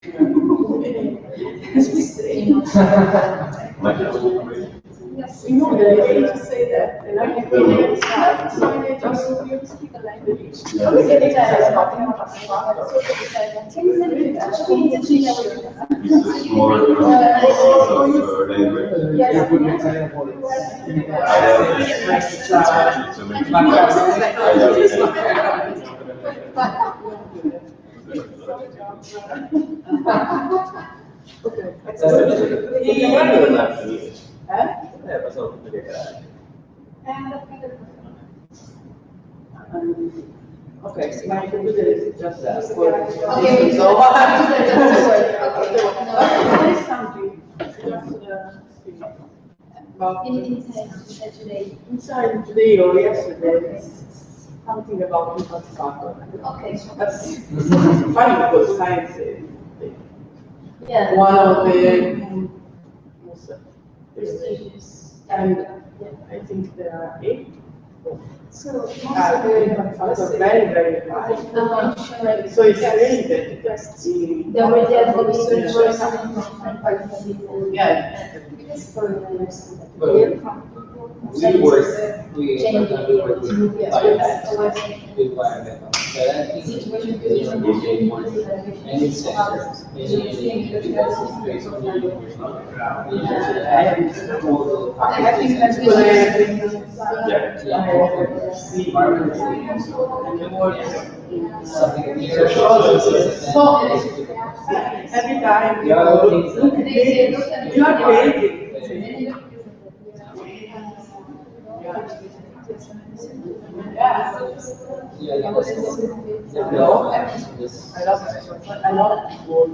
In order to say that, and I can go just speak a language. Okay, so my computer is just for okay, so something inside today or yesterday, something about infrastructure. Okay, that's funny because science is one of the most prestigious, and I think there are 8. So most of the infrastructure very, very high. So it's really that every time you are creating. I love work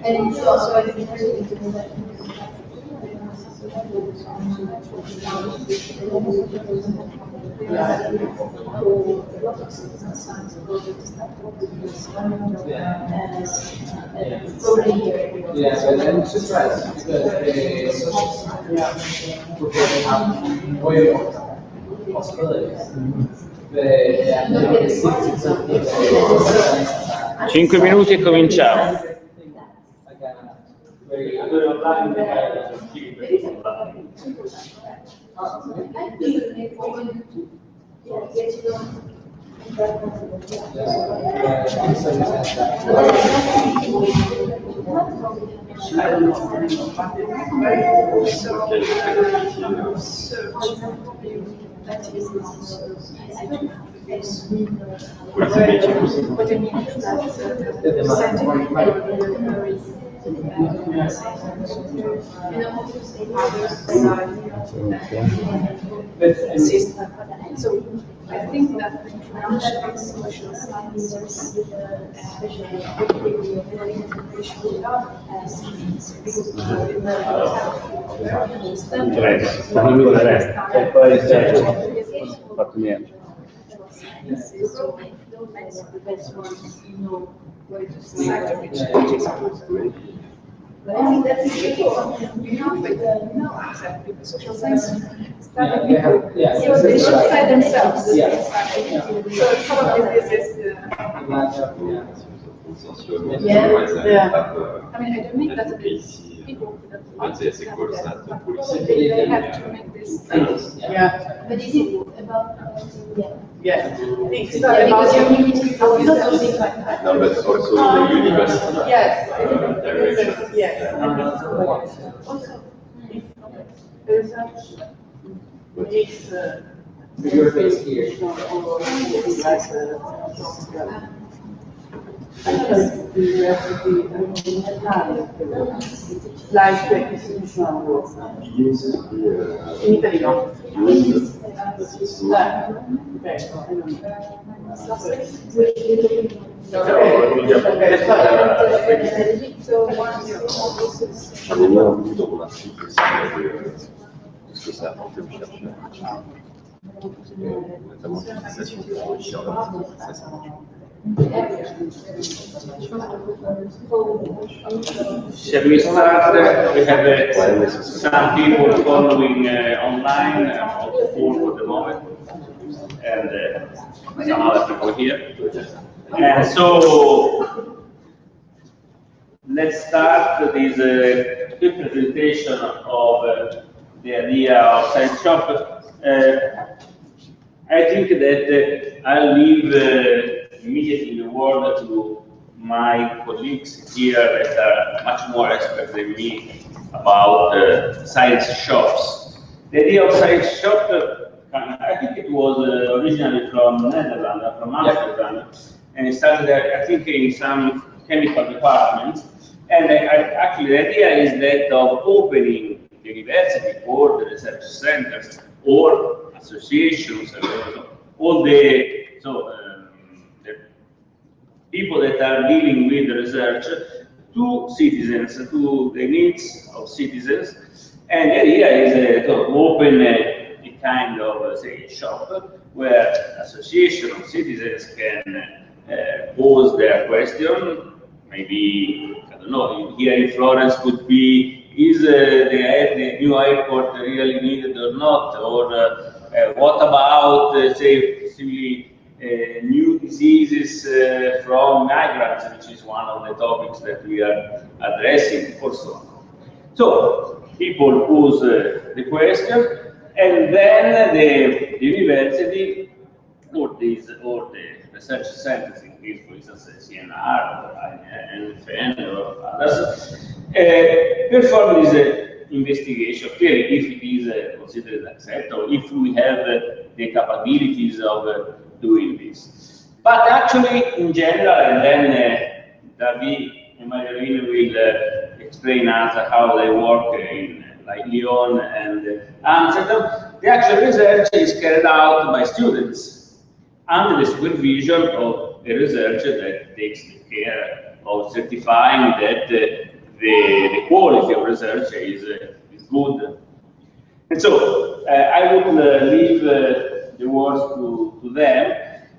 and it's also I'm surprised because way more possibilities. 5 minuti e cominciamo. So I think that the introduction of social sciences, especially integration I think that's important. You know exactly the social science study people, so they should say themselves. So probably this is I mean, I don't mean that the people that they have to make this. But is it about? It's not about your community. No, but also the university. Yes. Your face here. Like the institutional work. In Italy, no. J'avais un bout dans mon article aussi de ce que ça apporte aux chercheurs. Notamment l'utilisation de l'enrichisseur dans Shall we start? We have some people following online on the phone for the moment. and some other people here. And so let's start this quick presentation of the idea of science shop. I think that I'll leave immediately the word to my colleagues here that are much more expert than me about science shops. The idea of science shop, I think it was originally from Netherlands, from Amsterdam, and it started, I think, in some chemical departments. And actually, the idea is that of opening the university or the research centers or associations, all the the people that are dealing with the research to citizens, to the needs of citizens. And the idea is to open a kind of, say, shop where association of citizens can pose their question. Maybe, I don't know, here in Florence could be, is the new airport really needed or not? Or what about, say, new diseases from migrants, which is one of the topics that we are addressing also. So people pose the question, and then the university or the research centers, in this, for instance, CNR or NFN or others, perform this investigation. Clearly, if it is considered acceptable, if we have the capabilities of doing this. But actually, in general, and then David and Marjolein will explain us how they work in like Lyon and Amsterdam. The actual research is carried out by students under the supervision of a researcher that takes care of certifying that the quality of research is good. And so I would leave the words to them,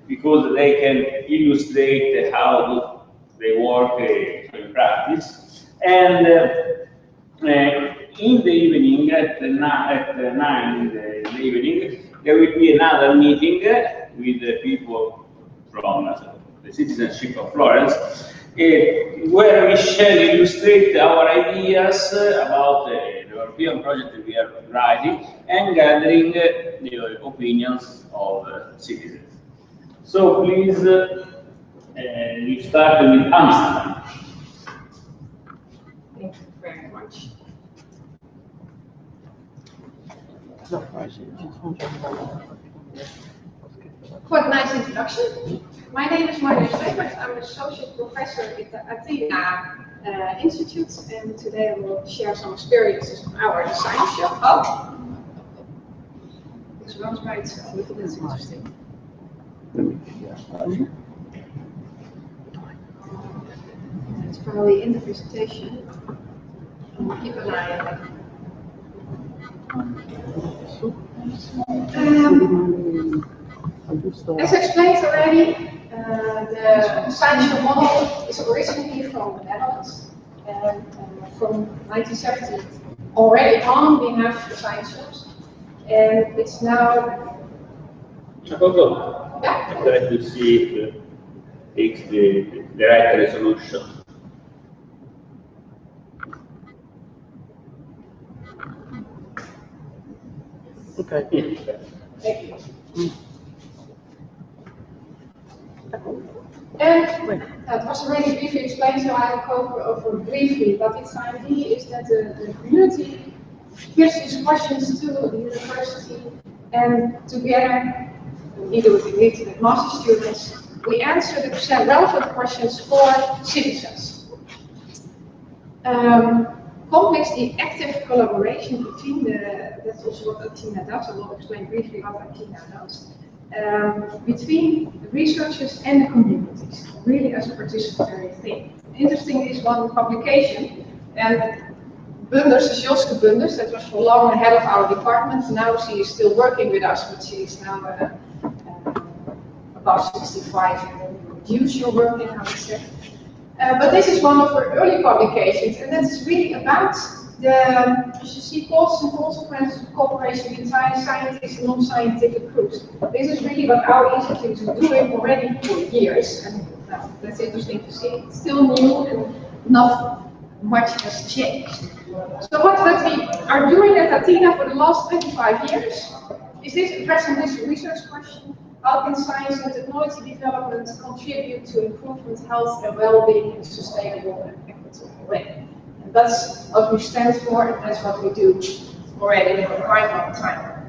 because they can illustrate how they work in practice. And in the evening, at 9 in the evening, there will be another meeting with the people from the citizenship of Florence, where we shall illustrate our ideas about the European project that we are writing and gathering the opinions of citizens. So please, you start with Amsterdam. Thank you very much. Quite a nice introduction. My name is Marjolein Schwebert. I'm an associate professor at the Athena Institute, and today I will share some experiences of our science shop. Oh, this runs by itself. That's interesting. It's probably in the presentation. Keep an eye on it. As explained already, the science shop model is originally from the Netherlands, and from 1970 already on we have science shops, and it's now. I try to see if it takes the right resolution. Okay. Thank you. And that was already briefly explained, so I will go over briefly. But its idea is that the community gives these questions to the university, and together, either with the master students, we answer the relevant questions for citizens. Complexly active collaboration between that's also what Athena does. I will explain briefly what Athena does. Between the researchers and the communities, really as a participatory thing. Interesting is one publication, and Bunders is Joske Bunders, that was for long head of our department. Now she is still working with us, but she is now about 65 and reduce your working, I would say. But this is one of her early publications, and that's really about you should see causes and consequences of cooperation between scientists and non-scientific groups. This is really what our institute is doing already for years, and that's interesting to see. It's still new and not much has changed. So what we are doing at Athena for the last 25 years is addressing this research question: how can science and technology development contribute to improvement, health and well-being in a sustainable and equitable way? And that's what we stand for, and that's what we do already for quite a long time.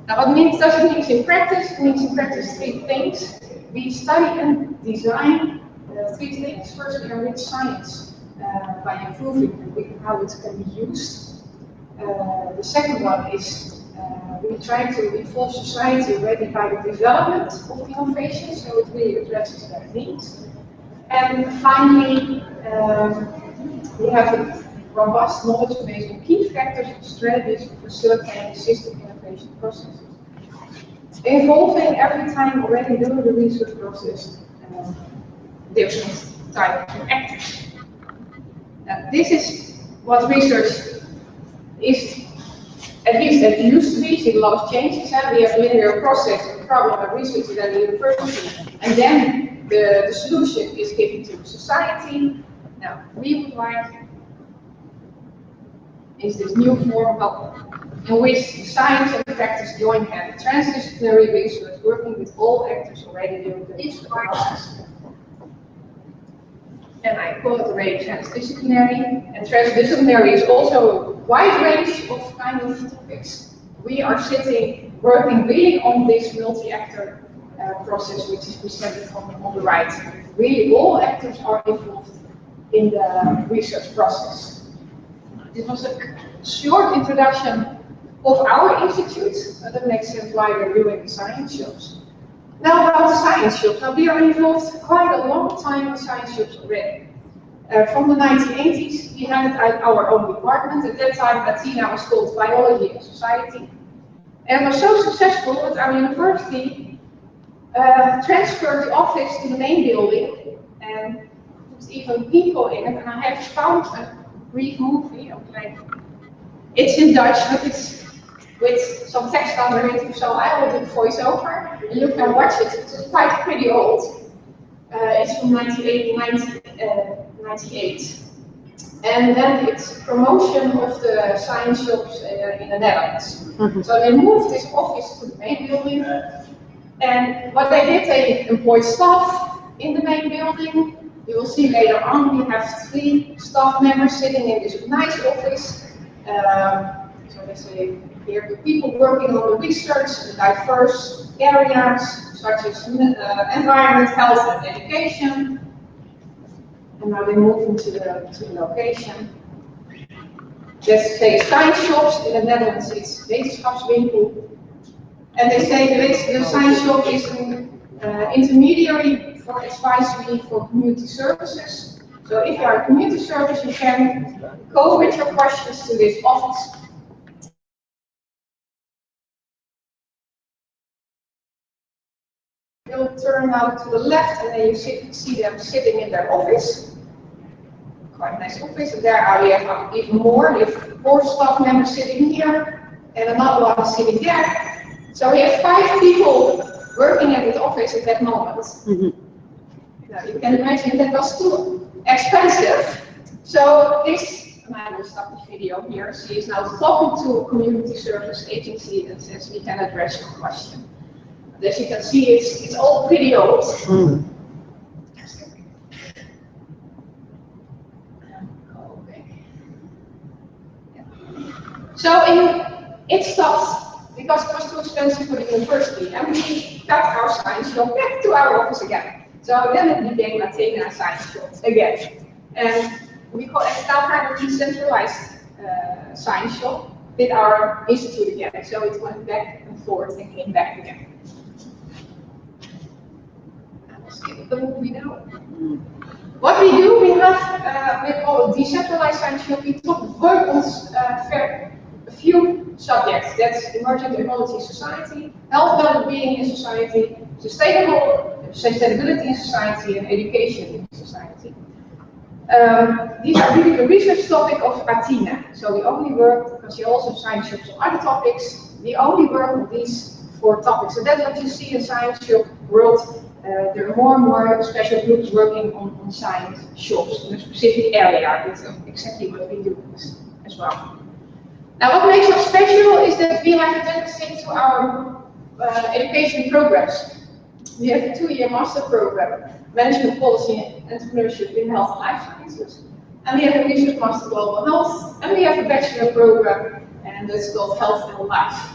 Now, what does it mean in practice? It means in practice three things. We study and design three things. First, we enrich science by improving how it can be used. The second one is we try to involve society already by the development of innovation, so it really addresses their needs. And finally, we have a robust knowledge base on key factors and strategies for facilitating system innovation processes, involving every time already during the research process different types of actors. Now, this is what research is, at least it used to be. See a lot of changes. We have a linear process of problem and research at the university, and then the solution is given to society. Now, we would like is this new form in which science and practice join hands, transdisciplinary research, working with all actors already during the research process. And I call it already transdisciplinary. And transdisciplinary is also a wide range of kind of topics. We are working really on this multi-actor process, which is presented on the right. Really, all actors are involved in the research process. This was a short introduction of our institute. That makes sense why we're doing the science shows. Now about the science shows. Now we are involved quite a long time in science shows already. From the 1980s, we had our own department. At that time, Athena was called Biology and Society. And was so successful that our university transferred the office to the main building and put even people in it. And I have found a brief movie of it's in Dutch, but it's with some text underneath, so I will do voiceover, and you can watch it. It's quite pretty old. It's from 1998. And then it's promotion of the science shops in the Netherlands. So they moved this office to the main building. And what they did, they employed staff in the main building. You will see later on, we have 3 staff members sitting in this nice office. So they say here the people working on the research in diverse areas such as environment, health, and education. And now they move into the location. Let's say science shops in the Netherlands. It's wetenschapswinkel. And they say the science shop is an intermediary for advisory for community services. So if you are a community service, you can go with your questions to this office. You'll turn out to the left, and then you see them sitting in their office. Quite a nice office. And there we have even more. We have 4 staff members sitting here, and another one sitting there. So we have 5 people working at this office at that moment. Now you can imagine that was too expensive. So this, and I will stop the video here. She is now talking to a community service agency and says we can address your question. As you can see, it's all pretty old. So it stopped because it was too expensive for the university, and we got our science shop back to our office again. So then it became Athena Science Shop again. And we call it now kind of decentralized science shop with our institute again. So it went back and forth and came back again. What we do, we have, we call it decentralized science shop. We work on a few subjects. That's emerging technology in society, health well-being in society, sustainability in society, and education in society. These are really the research topic of Athena. So we only work, because you also have science shops on other topics, we only work on these 4 topics. So that's what you see in science shop world. There are more and more special groups working on science shops in a specific area. That's exactly what we do as well. Now, what makes us special is that we have attached to our education programs. We have a 2-year master program, Management Policy and Entrepreneurship in Health and Life Sciences. And we have a research master Global Health, and we have a bachelor program, and that's called Health and Life.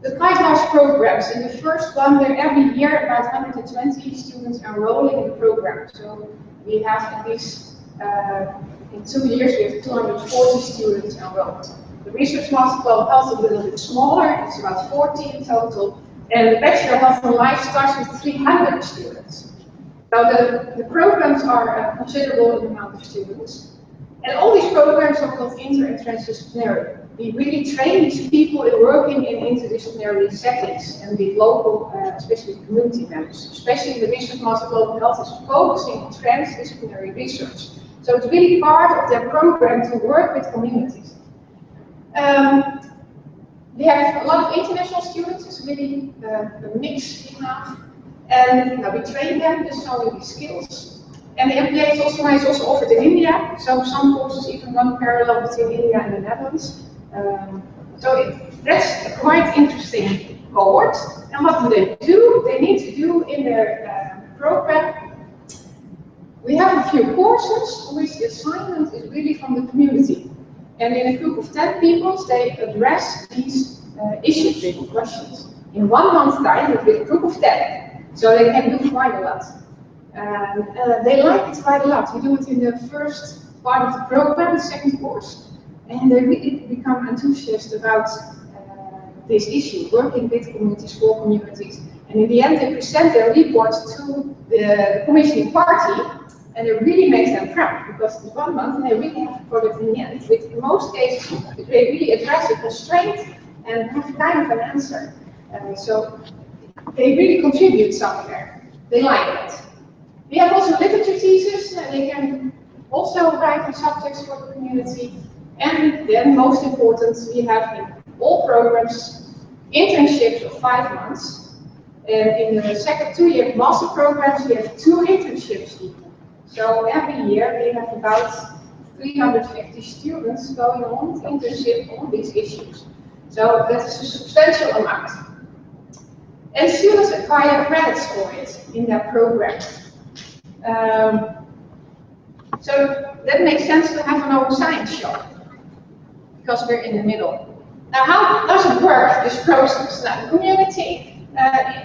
The quite large programs. In the first one, there every year about 120 students enrolling in the program. So we have at least, in 2 years, we have 240 students enrolled. The research master Global Health is a little bit smaller, it's about 40 in total. And the Bachelor of Health and Life starts with 300 students. So the programs are considerable in the amount of students. And all these programs are called inter- and transdisciplinary. We really train these people in working in interdisciplinary settings and with local, especially community members. Especially the Research Master Global Health is focusing on transdisciplinary research. So it's really part of their program to work with communities. We have a lot of international students, it's really a mix we have. And we train them, just showing these skills. And the MBA is also offered in India, so some courses even run parallel between India and the Netherlands. That's a quite interesting cohort. And what do they do? They need to do in their program. We have a few courses, which the assignment is really from the community. And in a group of 10 people, they address these issues and questions. In 1 month's time, with a group of 10. So they can do quite a lot. And they like it quite a lot. We do it in the first part of the program, the second course. And they really become enthusiastic about this issue, working with communities, for communities. And in the end, they present their report to the commissioning party. And it really makes them proud, because in 1 month they really have a product in the end. With, in most cases, they really address a constraint and have kind of an answer. So they really contribute somewhere. They like it. We have also literature thesis, and they can also write on subjects for the community. And then, most important, we have in all programs internships of 5 months. And in the second 2-year master programs, we have 2 internships even. So every year we have about 350 students going on internship on these issues. So that's a substantial amount. And students acquire credits for it in their program. So that makes sense to have an own science shop, because we're in the middle. Now, how does it work, this process? Now, the community,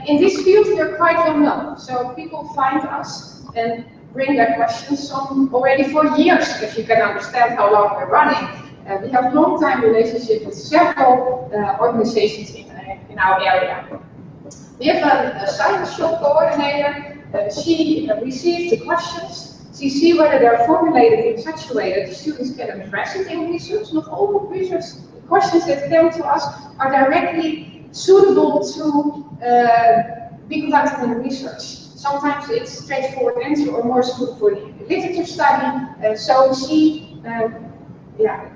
in this field, we're quite well known. So people find us and bring their questions on already for years, if you can understand how long we're running. We have a long-time relationship with several organizations in our area. We have a science shop coordinator. She receives the questions. She sees whether they're formulated in such a way that the students can address it in research. Not all research questions that come to us are directly suitable to be conducted in research. Sometimes it's a straightforward answer or more suitable for the literature study. So she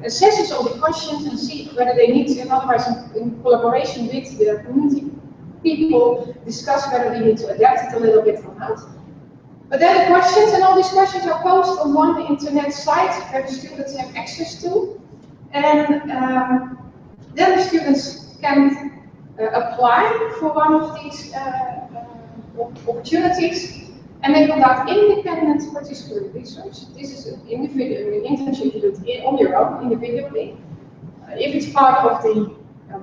assesses all the questions and sees whether they need to, and otherwise in collaboration with the community people, discuss whether they need to adapt it a little bit or not. But then the questions, and all these questions are posted on one internet site where the students have access to. And then the students can apply for one of these opportunities, and they conduct independent participatory research. This is an individual internship you do it on your own, individually. If it's part of the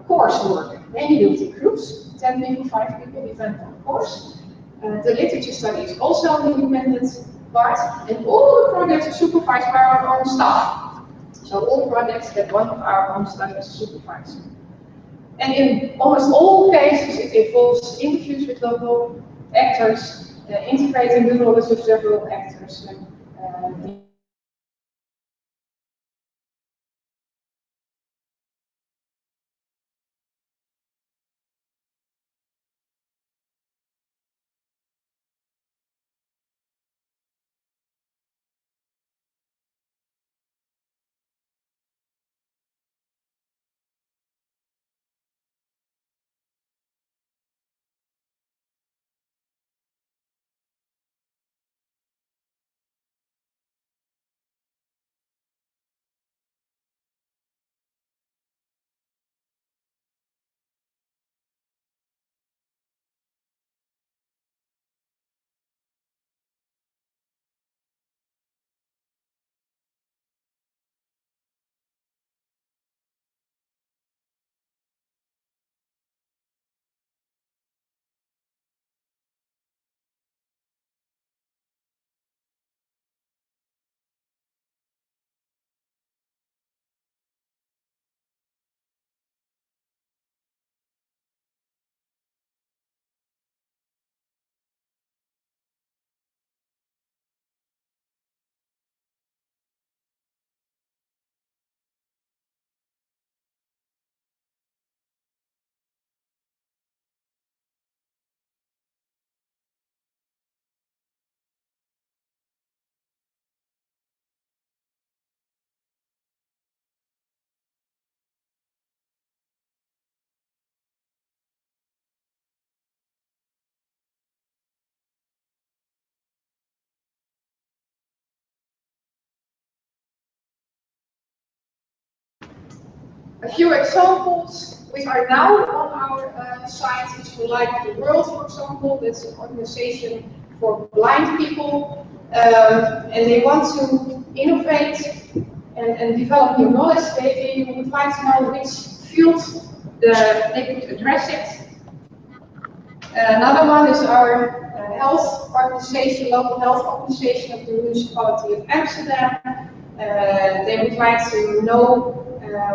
coursework, then you do it in groups, 10 people, 5 people, depending on the course. The literature study is also an independent part, and all the projects are supervised by our own staff. So all projects have one of our own staff as a supervisor. And in almost all cases, it involves interviews with local actors, integrating the knowledge of several actors. A few examples which are now on our site, which we like the world, for example. That's an organization for blind people, and they want to innovate and develop new knowledge. They would like to know which field they could address it. Another one is our health organization, local health organization of the municipality of Amsterdam. They would like to know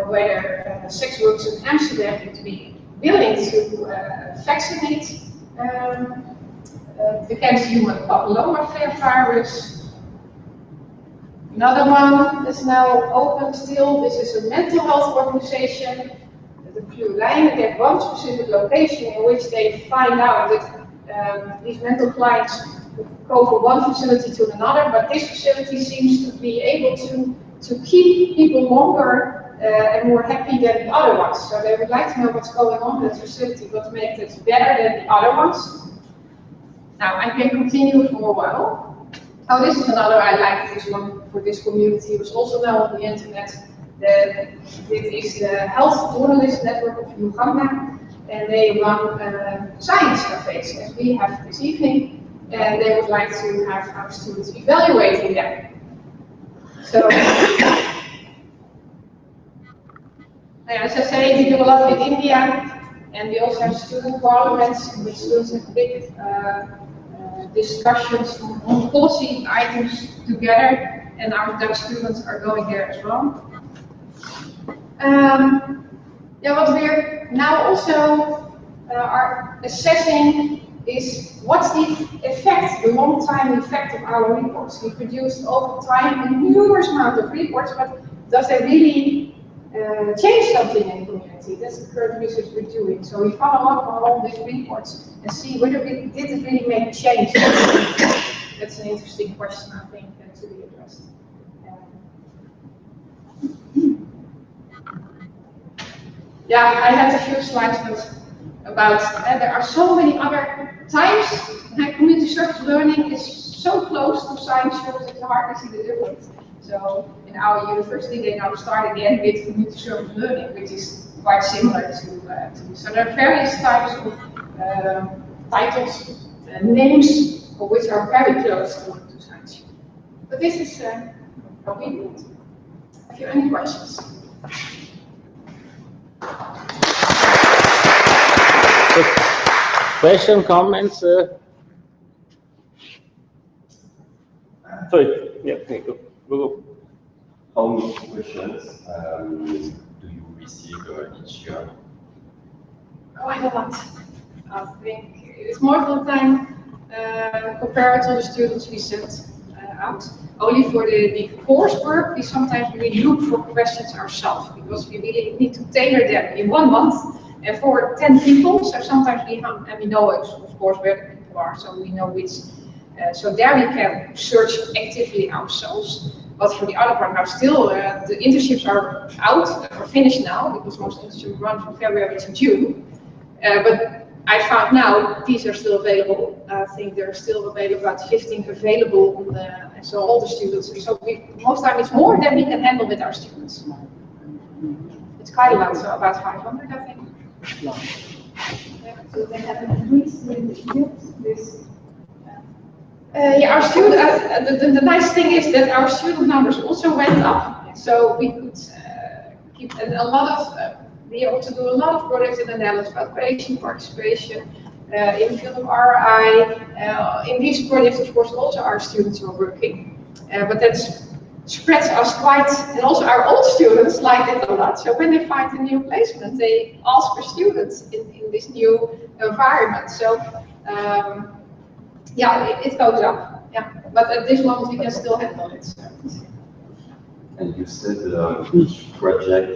whether sex workers in Amsterdam would be willing to vaccinate against human papillomavirus. Another one is now open still. This is a mental health organization. The Cluelijnen, they have one specific location in which they find out that these mental clients go from one facility to another, but this facility seems to be able to keep people longer and more happy than the other ones. So they would like to know what's going on in that facility, what makes it better than the other ones. Now I can continue for a while. Oh, this is another, I like this one for this community. It was also now on the internet. This is the Health Journalist Network of Uganda, and they run science cafes, as we have this evening, and they would like to have our students evaluating them. So, as I say, we do a lot in India, and we also have student parliaments, in which students have big discussions on policy items together, and our Dutch students are going there as well. What we're now also are assessing is what's the effect, the long-time effect of our reports. We produced over time a numerous amount of reports, but does they really change something in the community? That's the current research we're doing. So we follow up on all these reports and see whether did it really make a change. That's an interesting question, I think, to be addressed. Yeah, I had a few slides about there are so many other times. Community service learning is so close to science shows that it's hard to see the difference. So in our university, they now start again with community service learning, which is quite similar to so there are various types of titles, names, which are very close to science. But this is how we do it. Have you any questions? Question, comments? Sorry, yeah, go. How many questions do you receive each year? Quite a lot. I think it's more full time compared to the students we sent out. Only for the coursework, we sometimes really look for questions ourselves because we really need to tailor them in 1 month and for 10 people. So sometimes we know, of course, where the people are, so we know which. So there we can search actively ourselves. But for the other part, now still the internships are out or finished now because most internships run from February to June. But I found now these are still available. I think there are still available about 15 available on so all the students. So most time it's more than we can handle with our students. It's quite a lot, so about 500, I think. Yeah. So they have increased with the years. Our student. The nice thing is that our student numbers also went up, so we could keep a lot of. We also do a lot of projects in the Netherlands about patient participation in the field of RI. In these projects, of course, also our students are working, but that spreads us quite, and also our old students like it a lot. So when they find a new placement, they ask for students in this new environment. So it goes up. Yeah, but at this moment we can still handle it. So. And you said each project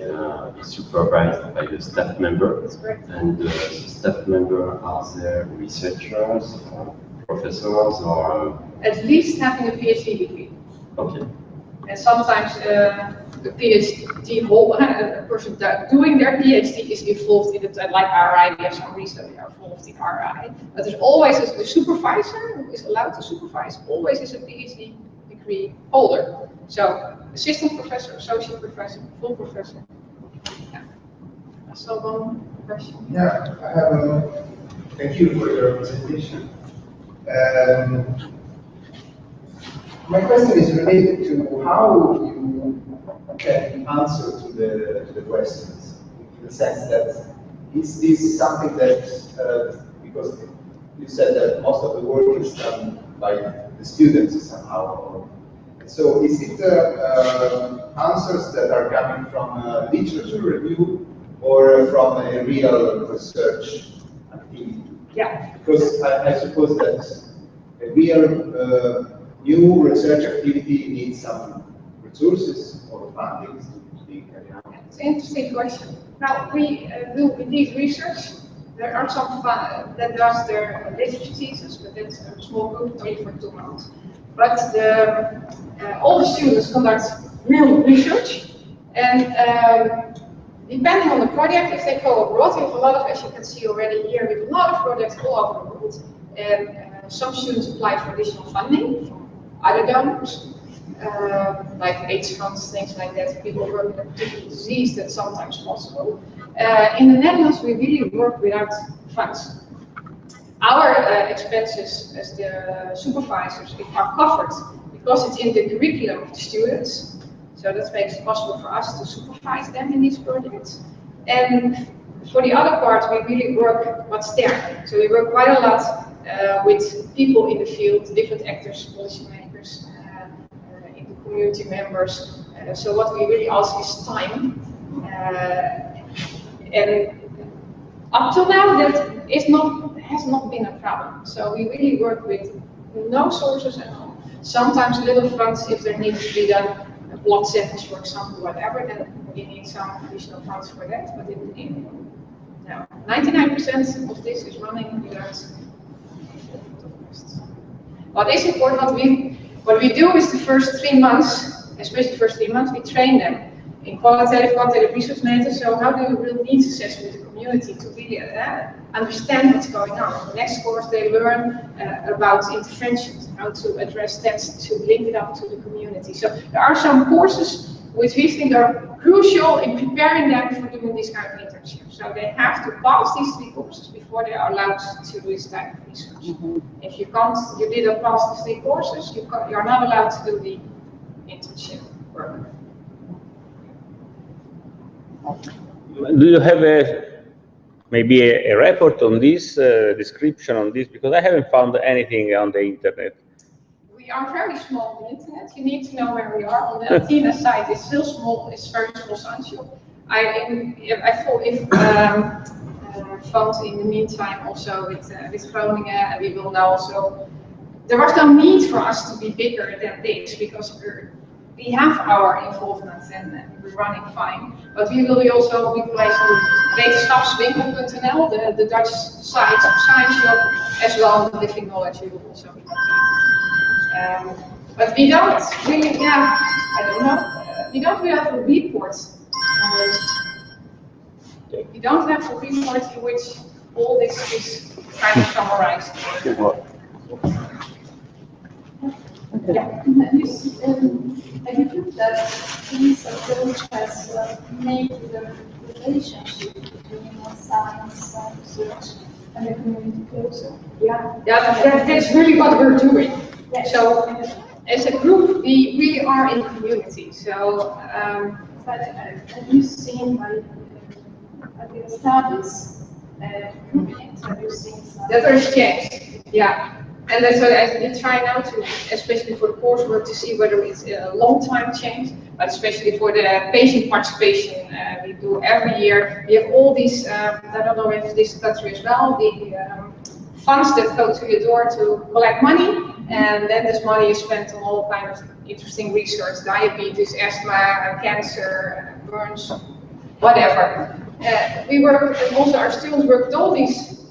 is supervised by the staff member. That's correct. And the staff member are there researchers, professors, or? At least having a PhD degree. Okay. And sometimes the PhD a person doing their PhD is involved in it, like RI, we have some research are involved in RI. But there's always a supervisor who is allowed to supervise, always is a PhD degree holder. So assistant professor, associate professor, full professor. Yeah. So one question. Yeah, I have thank you for your presentation. My question is related to how you can answer to the questions, in the sense that is this something that, because you said that most of the work is done by the students somehow. So is it answers that are coming from literature review or from a real research activity? Yeah. Because I suppose that a real new research activity needs some resources or funding to be carried out. It's an interesting question. Now, we do indeed research. There are some that does their literature thesis, but that's a small group, only for 2 months. But all the students conduct real research, and depending on the project, if they go abroad, we have a lot of, as you can see already here, we have a lot of projects all over the world. And some students apply for additional funding from other donors, like AIDS funds, things like that. People work with a particular disease that's sometimes possible. In the Netherlands, we really work without funds. Our expenses as the supervisors are covered because it's in the curriculum of the students. So that makes it possible for us to supervise them in these projects. And for the other part, we really work what's there. So we work quite a lot with people in the field, different actors, policymakers, in the community members. So what we really ask is time. And up till now, that has not been a problem. So we really work with no sources at all. Sometimes little funds if there needs to be done. Blood samples, for example, whatever, then we need some additional funds for that. But no, 99% of this is running without. What is important, what we do is the first 3 months, especially the first 3 months, we train them in quantitative research methods. So how do you real needs assess with the community to really understand what's going on? The next course they learn about interventions, how to address that, to link it up to the community. So there are some courses which we think are crucial in preparing them for doing this kind of internship. So they have to pass these 3 courses before they are allowed to do this type of research. If you didn't pass the 3 courses, you are not allowed to do the internship work. Do you have maybe a report on this, description on this? Because I haven't found anything on the internet. We are very small on the internet. You need to know where we are. On the Athena site, it's still small. It's very small Sancho. I thought if fund in the meantime also with Groningen, and we will now also. There was no need for us to be bigger than this because we have our involvement and we're running fine. But we will also be placed on wetenschapswinkel.nl, the Dutch site of Science Shop, as well as Living Knowledge will also be completed. But we don't really, I don't know, we don't really have a report. We don't have a report in which all this is kind of summarized. Yeah. Have you proved that this approach has made the relationship between science research and the community closer? Yeah, that's really what we're doing. Yeah. So, as a group, we really are in community. So, but have you seen at the studies, have you seen some? that has changed? Yeah. And that's what we try now to, especially for the coursework, to see whether it's a long time change, but especially for the patient participation, we do every year. We have all these, I don't know if this country as well, the funds that go to your door to collect money, and then this money is spent on all kinds of interesting research, diabetes, asthma, cancer, burns, whatever. We work, and also our students work with all these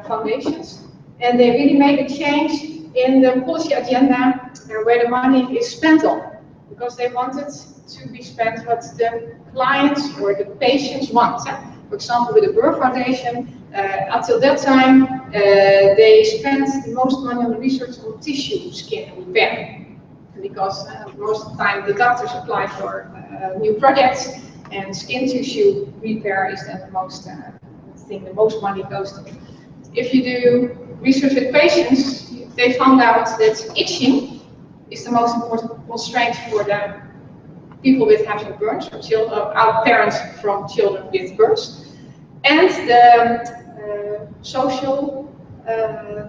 foundations. And they really made a change in the policy agenda where the money is spent on, because they wanted to be spent what the clients or the patients want. For example, with the Burr Foundation, until that time, they spent the most money on research on tissue skin repair, because most of the time the doctors apply for new projects, And skin tissue repair is then the most thing the most money goes to. If you do research with patients, they found out that itching is the most important constraint for the people with having burns, or our parents from children with burns. And the social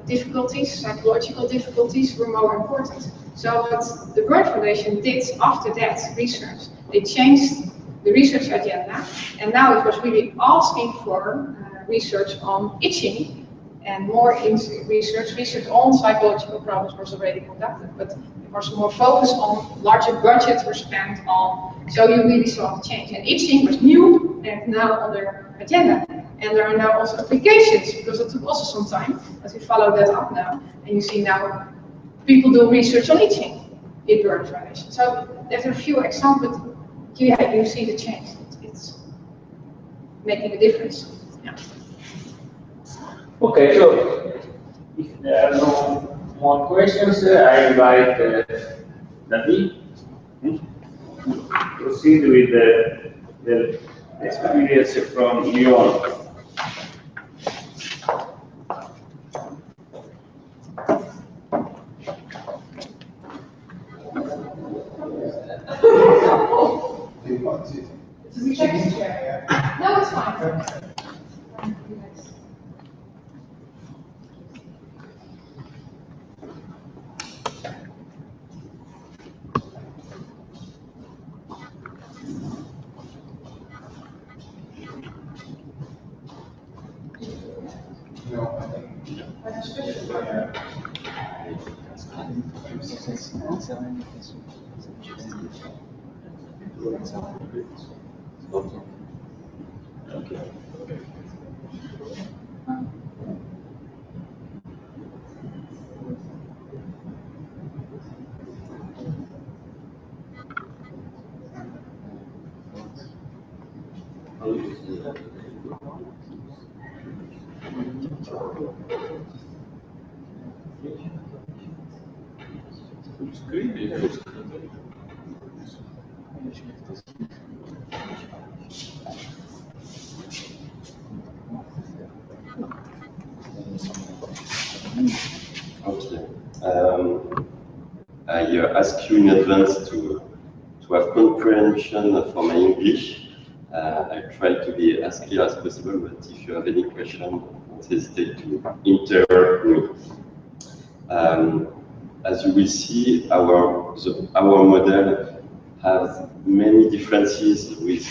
difficulties, psychological difficulties were more important. So what the Burn Foundation did after that research, they changed the research agenda, and now it was really asking for research on itching, and more research on psychological problems was already conducted, but there was more focus on larger budgets were spent on, so you really saw the change. And itching was new and now on their agenda. And there are now also applications, because it took also some time, but we follow that up now. And you see now people do research on itching in Burn Foundation. So there's a few examples, yeah, you see the change. It's making a difference. Yeah. Okay, so if there are no more questions, I invite David to proceed with the experience from Lyon. It's a rejection chair. No, it's fine. Okay. I ask you in advance to have comprehension for my English. I try to be as clear as possible, but if you have any question, don't hesitate to interrupt me. As you will see, our model has many differences with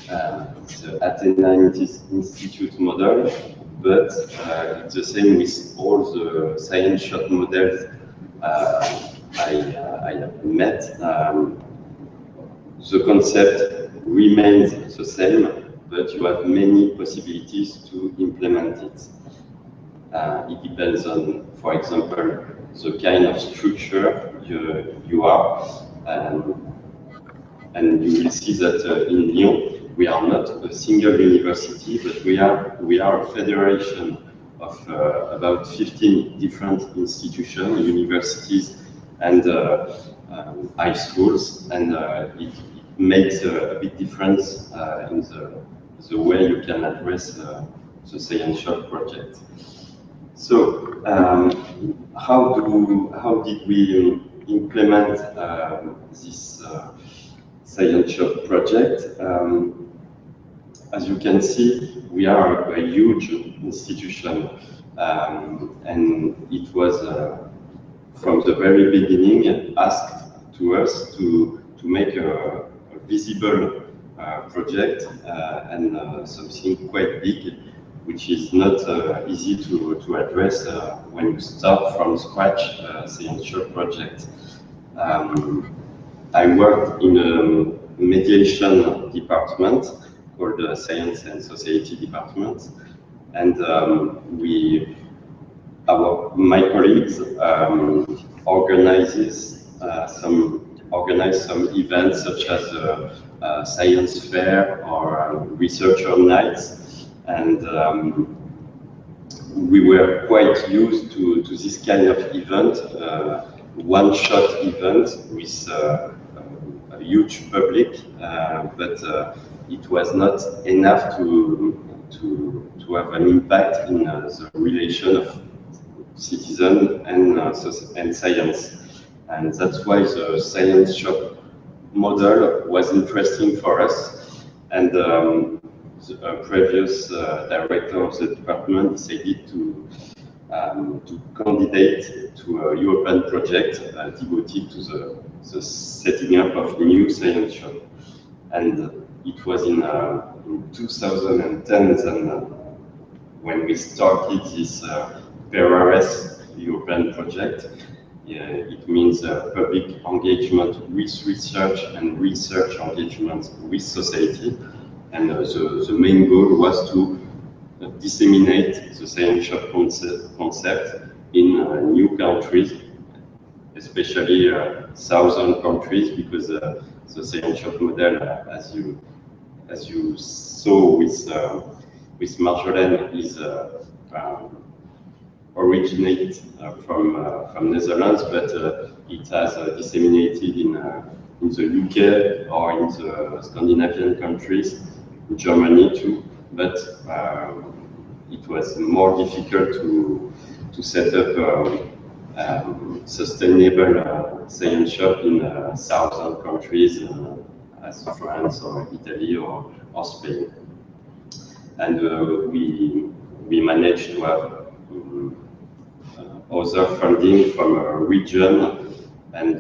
the Athena Institute model, but it's the same with all the science shop models I have met. The concept remains the same, but you have many possibilities to implement it. It depends on, for example, the kind of structure you are, and you will see that in Lyon we are not a single university, but we are a federation of about 15 different institutions, universities, and high schools, and it makes a big difference in the way you can address the Science Shop project. So, how did we implement this Science Shop project? As you can see, we are a huge institution, and it was from the very beginning asked to us to make a visible project and something quite big, which is not easy to address when you start from scratch Science Shop project. I worked in a mediation department called the Science and Society Department, and my colleagues organize some events such as a science fair or researcher nights, and we were quite used to this kind of event, one-shot event with huge public, but it was not enough to have an impact in the relation of citizen and science. And that's why the science shop model was interesting for us. And the previous director of the department decided to candidate to a European project devoted to the setting up of new science shop. And it was in 2010 when we started this PRRS European project. It means public engagement with research and research engagement with society. And the main goal was to disseminate the science shop concept in new countries, especially southern countries, because the science shop model, as you saw with Marjolaine, is originate from Netherlands, but it has disseminated in the UK or in the Scandinavian countries, in Germany too. But it was more difficult to set up sustainable science shop in southern countries as France or Italy or Spain. And we managed to have other funding from a region and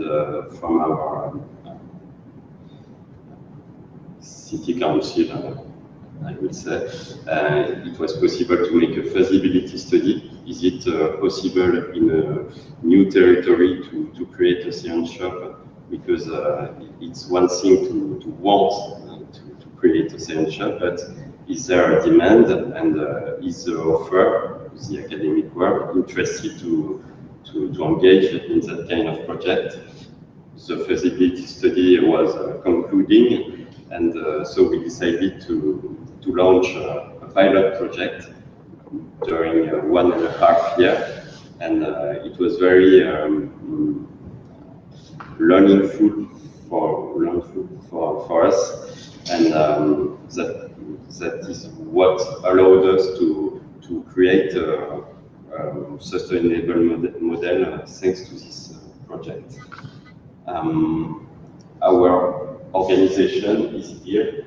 from our city council, I would say. It was possible to make a feasibility study. Is it possible in a new territory to create a science shop? Because it's one thing to want to create a science shop, but is there a demand, and is the offer, the academic world, interested to engage in that kind of project? The feasibility study was concluding, and so we decided to launch a pilot project during 1.5 years, and it was very learningful for us, and that is what allowed us to create a sustainable model thanks to this project. Our organization is here.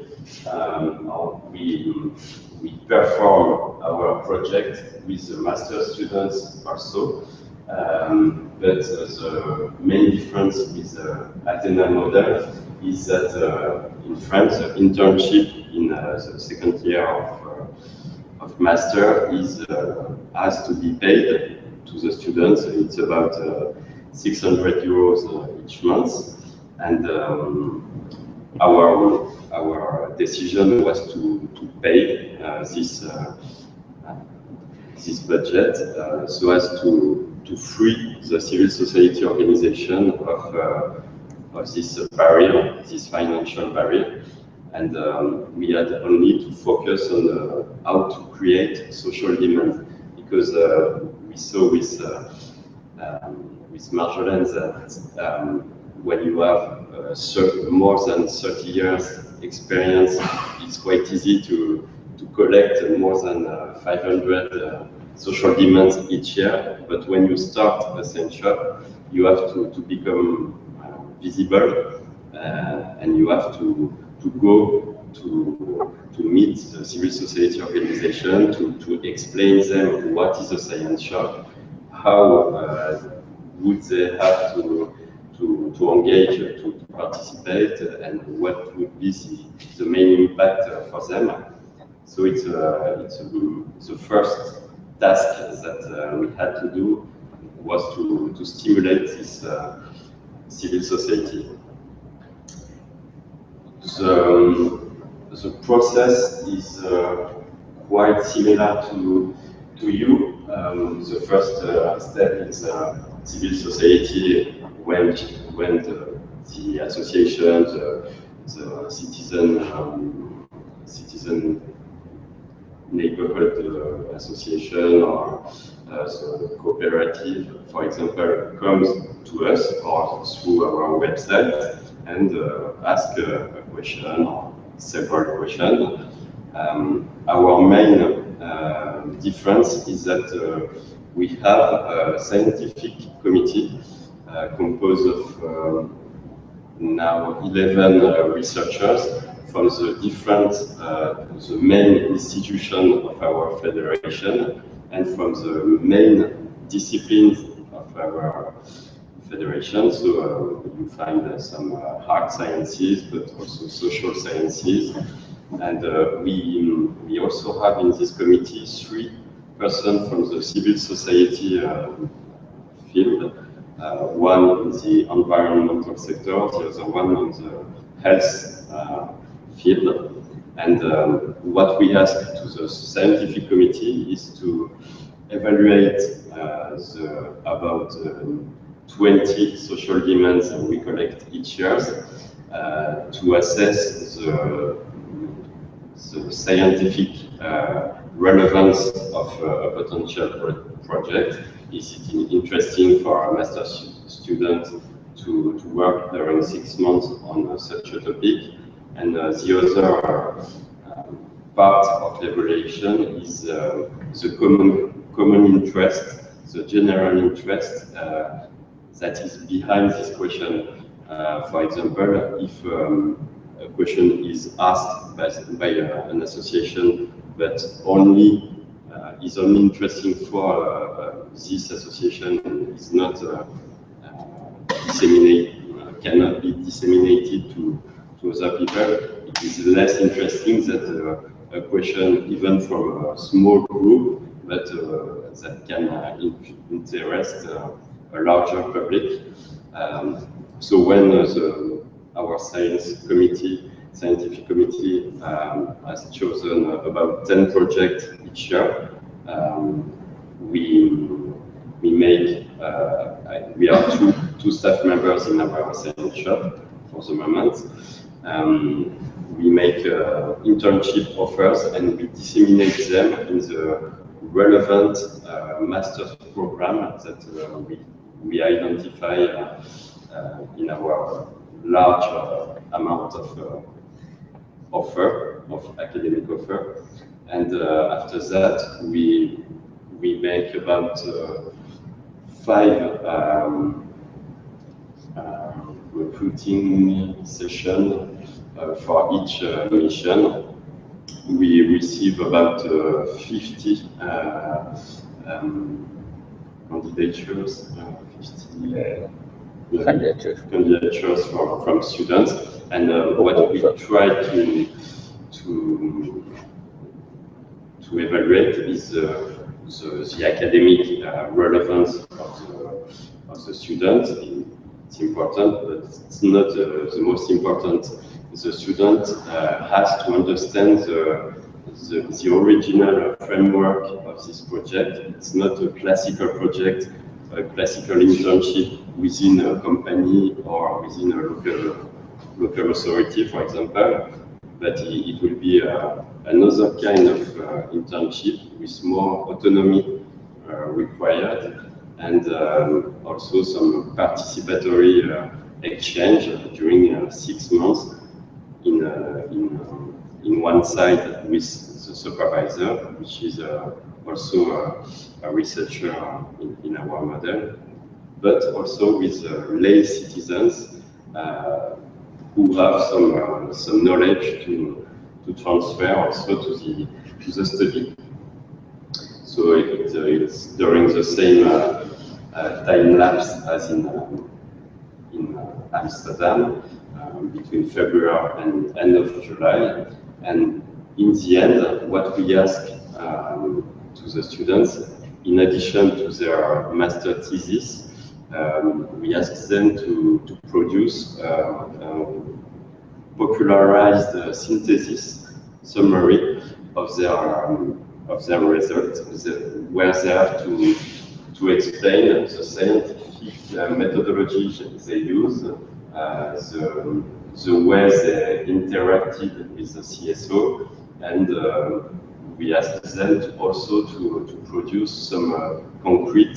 We perform our project with the master students also, but the main difference with the Athena model is that in France, the internship in the second year of master has to be paid to the students. It's about 600 euros each month, and our decision was to pay this budget so as to free the civil society organization of this barrier, this financial barrier, and we had only to focus on how to create social demand, because we saw with Marjolaine that when you have more than 30 years experience, it's quite easy to collect more than 500 social demands each year. But when you start a science shop, you have to become visible, and you have to go to meet the civil society organization, to explain them what is a science shop, how would they have to engage, to participate, and what would be the main impact for them. So it's the first task that we had to do was to stimulate this civil society. The process is quite similar to you. The first step is civil society when the association, the citizen neighborhood association, or So the cooperative, for example, comes to us or through our website and ask a question or several questions. Our main difference is that we have a scientific committee composed of now 11 researchers from the different, the main institution of our federation and from the main disciplines of our federation. So you find some hard sciences, but also social sciences. And we also have in this committee 3 persons from the civil society field. One in the environmental sector, the other one in the health field. And what we ask to the scientific committee is to evaluate about 20 social demands we collect each year to assess the scientific relevance of a potential project. Is it interesting for a master student to work during 6 months on such a topic? And the other part of the evaluation is the common interest, the general interest that is behind this question. For example, if a question is asked by an association but is only interesting for this association and is not cannot be disseminated to other people, it is less interesting that a question even from a small group, but that can interest a larger public. So when our scientific committee has chosen about 10 projects each year, we are two staff members in our science shop for the moment. We make internship offers and we disseminate them in the relevant master's program that we identify in our large amount of academic offer. And after that, we make about 5 recruiting sessions for each mission. We receive about 50 candidatures, candidatures from students, and what we try to evaluate is the academic relevance of the student. It's important, but it's not the most important. The student has to understand the original framework of this project. It's not a classical project, a classical internship within a company or within a local authority, for example, but it will be another kind of internship with more autonomy required, and also some participatory exchange during 6 months in one side with the supervisor, which is also a researcher in our model, but also with lay citizens who have some knowledge to transfer also to the study. So it's during the same time lapse as in Amsterdam, between February and end of July. And in the end, what we ask to the students, in addition to their master thesis, we ask them to produce popularized synthesis summary of their results, where they have to explain the scientific methodology they use, the way they interacted with the CSO, and we asked them to also to produce some concrete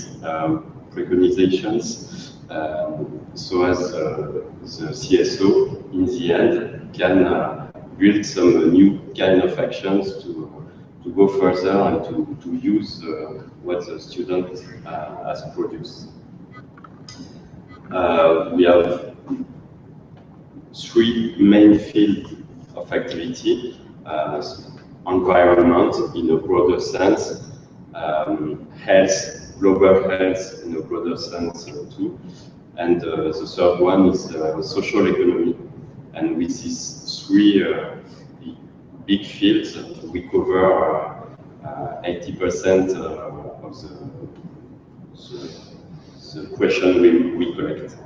preconizations so as the CSO in the end can build some new kind of actions to go further and to use what the student has produced. We have three main fields of activity: environment in a broader sense, health, global health in a broader sense too, and the third one is social economy. And with these three big fields, we cover 80% of the question we collect.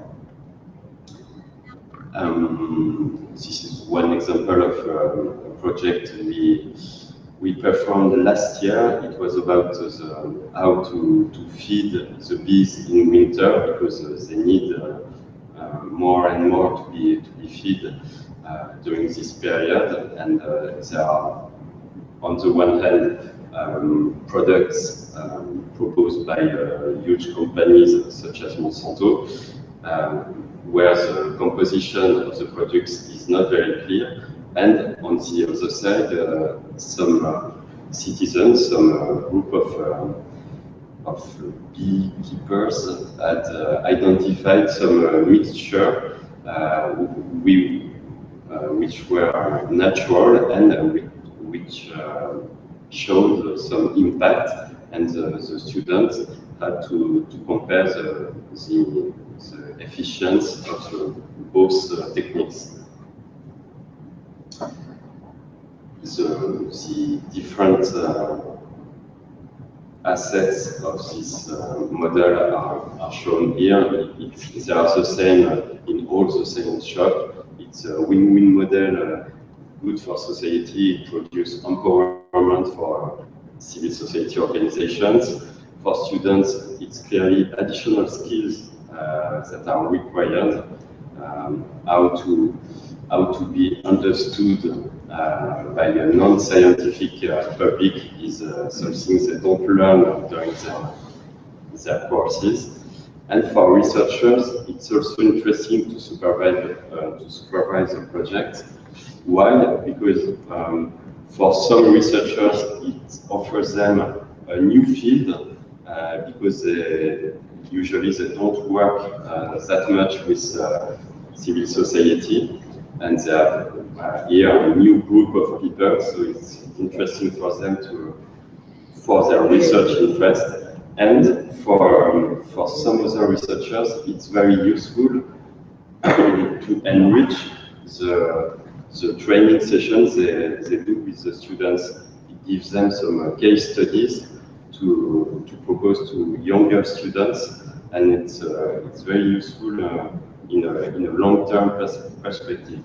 This is one example of a project we performed last year. It was about how to feed the bees in winter, because they need more and more to be fed during this period. And there are, on the one hand, products proposed by huge companies such as Monsanto, where the composition of the products is not very clear. And on the other side, some citizens, some group of beekeepers had identified some mixture which were natural and which showed some impact, and the students had to compare the efficiency of both techniques. The different assets of this model are shown here. They are the same in all the same shop. It's a win-win model, good for society. It produces empowerment for civil society organizations. For students, it's clearly additional skills that are required. How to be understood by a non-scientific public is something they don't learn during their courses. And for researchers, it's also interesting to supervise a project. Why? Because for some researchers, it offers them a new field, because usually they don't work that much with civil society, and they have here a new group of people, so it's interesting for them for their research interest. And for some other researchers, it's very useful to enrich the training sessions they do with the students. It gives them some case studies to propose to younger students, and it's very useful in a long-term perspective.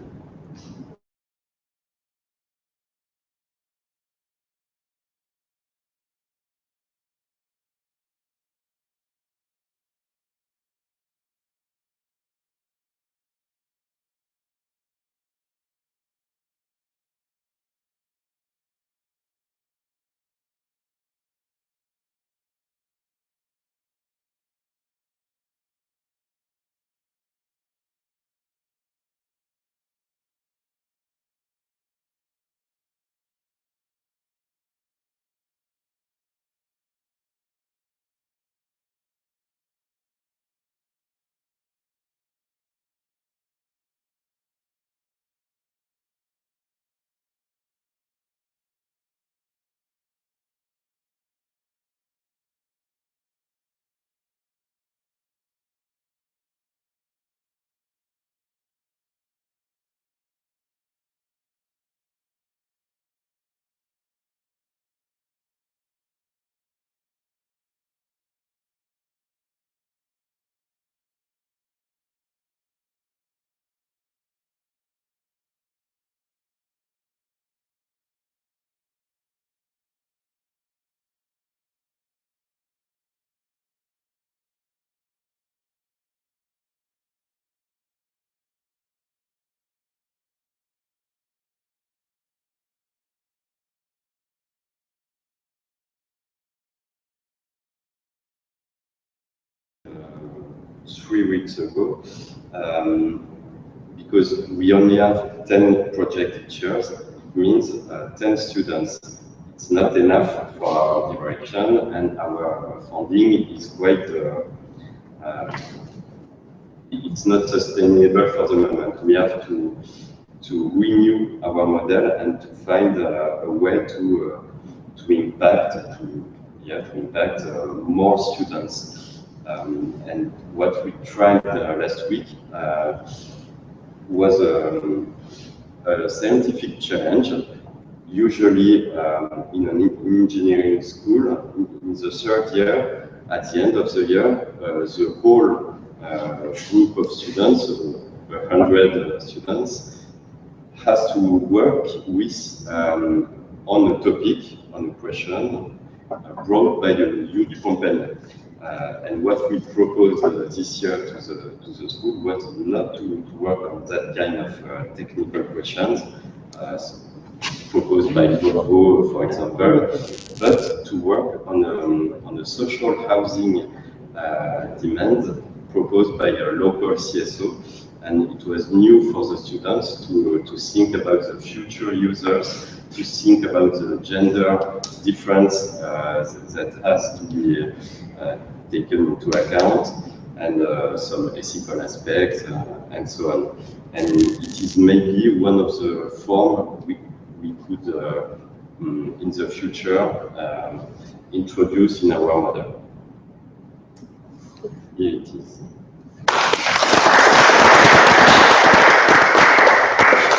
3 weeks ago, because we only have 10 project teachers. It means 10 students. It's not enough for our direction, and our funding is quite. It's not sustainable for the moment. We have to renew our model and to find a way to impact more students. And what we tried last week was a scientific challenge. Usually in an engineering school, in the third year, at the end of the year, the whole group of students, 100 students, has to work with on a topic, on a question brought by a huge company. And what we proposed this year to the school was not to work on that kind of technical questions proposed by Volvo, for example, but to work on a social housing demand proposed by a local CSO. And it was new for the students to think about the future users, to think about the gender difference that has to be taken into account, and some ethical aspects and so on. And it is maybe one of the forms we could, in the future, introduce in our model. Here it is.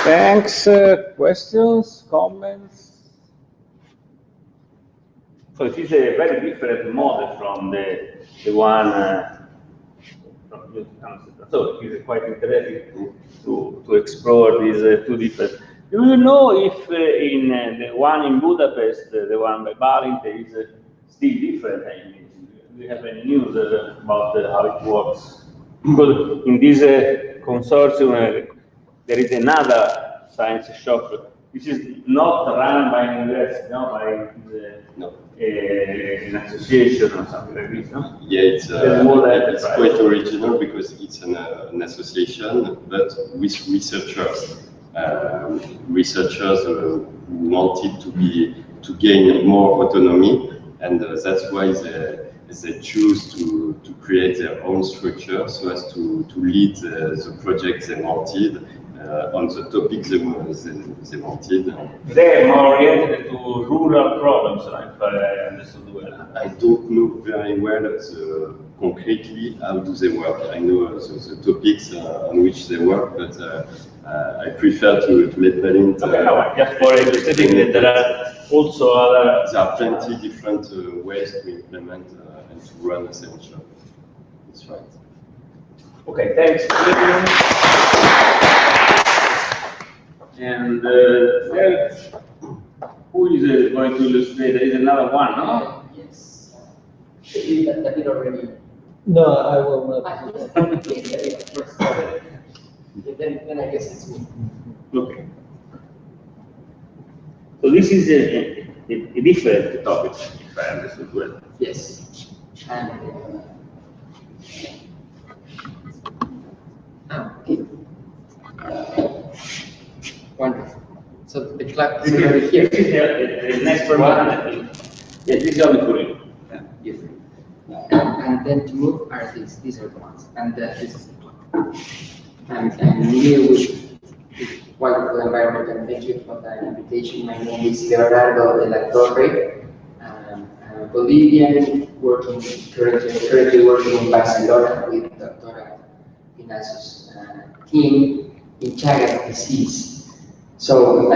Thanks. Questions, comments? So it is a very different model from the one from Youth Council. So it is quite interesting to explore these two different. Do you know if in the one in Budapest, the one by Balint, is still different? I mean, do you have any news about how it works? Because in this consortium, there is another science shop. This is not run by an university, no, by an association or something like this, no? Yeah, it's quite original because it's an association, but with researchers. Researchers who wanted to gain more autonomy, and that's why they choose to create their own structure so as to lead the project they wanted on the topics they wanted. They are more oriented to rural problems, if I understood well. I don't know very well concretely how do they work. I know the topics on which they work, but I prefer to let Balint. Just for illustrating that there are also other. There are plenty different ways to implement and to run a science shop. That's right. Okay, thanks. And who is going to illustrate? There is another one, no? Yes. David already. No, I will not. Then I guess it's me. Okay. So this is a different topic, if I understood well. Yes. And okay. Wonderful. So the clock is already here. This is the next one. Yeah, this is only for you. Yes. And then to move are these are the ones, and this is the clock. And here with wonderful environment, and thank you for the invitation. My name is Leonardo de la Torre. I'm a Bolivian currently working in Barcelona with Dr. Pinasso's team in Chagas disease. So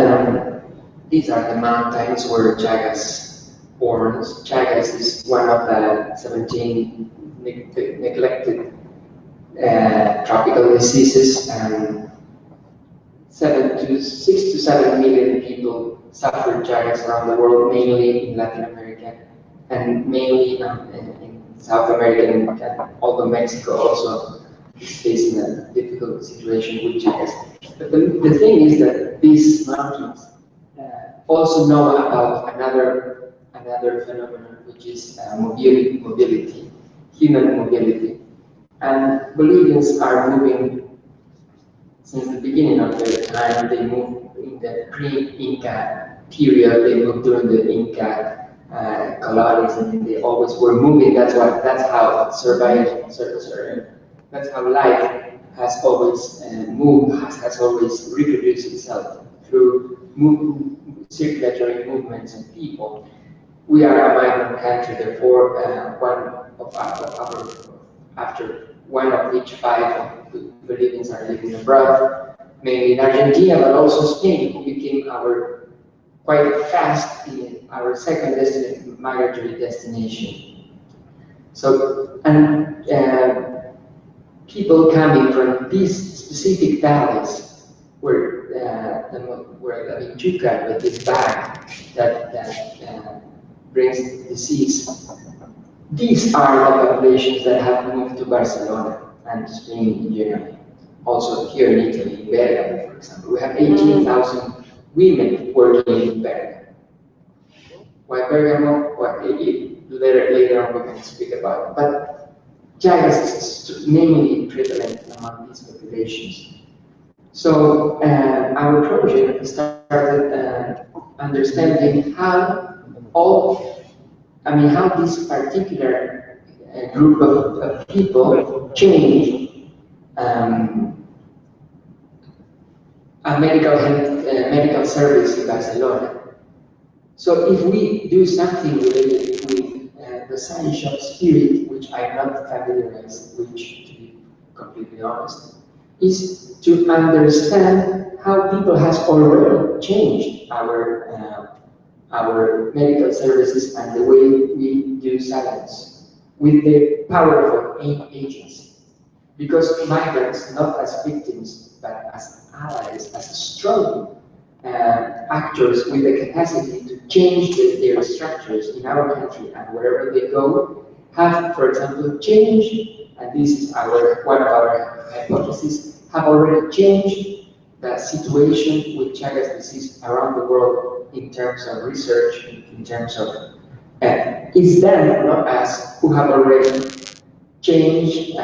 these are the mountains where Chagas born. Chagas is one of the 17 neglected tropical diseases, and 6 to 7 million people suffer Chagas around the world, mainly in Latin America, and mainly in South America, and although Mexico also is facing a difficult situation with Chagas. But the thing is that these mountains also know about another phenomenon, which is mobility, human mobility. And Bolivians are moving since the beginning of their time. They moved in the pre-Inca period. They moved during the Inca colonialism. They always were moving. That's how survival. That's how life has always moved. Has always reproduced itself through circulatory movements and people. We are a migrant country, therefore, after one of each 5 Bolivians are living abroad, mainly in Argentina, but also Spain, who became quite fast in our second migratory destination. So, and people coming from these specific valleys, where the Chuca with this bag that brings disease. These are the populations that have moved to Barcelona and Spain in general. Also here in Italy, in Bergamo, for example, we have 18,000 women working in Bergamo. Why Bergamo? Well, later on we can speak about it. But Chagas is mainly prevalent among these populations. So our project started understanding how this particular group of people change a medical service in Barcelona. So if we do something related with the science shop spirit, which I'm not familiarized with, to be completely honest, is to understand how people has already changed our medical services and the way we do science with the powerful agency. Because migrants, not as victims, but as allies, as strong actors with the capacity to change their structures in our country and wherever they go, have, for example, changed, and this is one of our hypotheses, have already changed the situation with Chagas disease around the world in terms of research, in terms of it's them, not us, who have already changed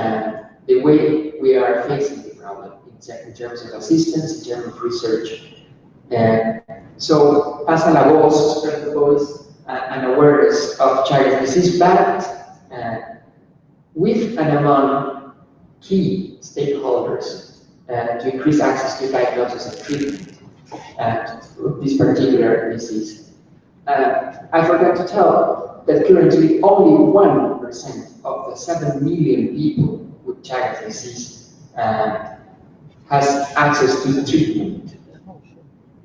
the way we are facing the problem in terms of assistance, in terms of research. So pasa la voz, spread the voice, and awareness of Chagas disease, but with and among key stakeholders to increase access to diagnosis and treatment of this particular disease. I forgot to tell that currently only 1% of the 7 million people with Chagas disease has access to treatment.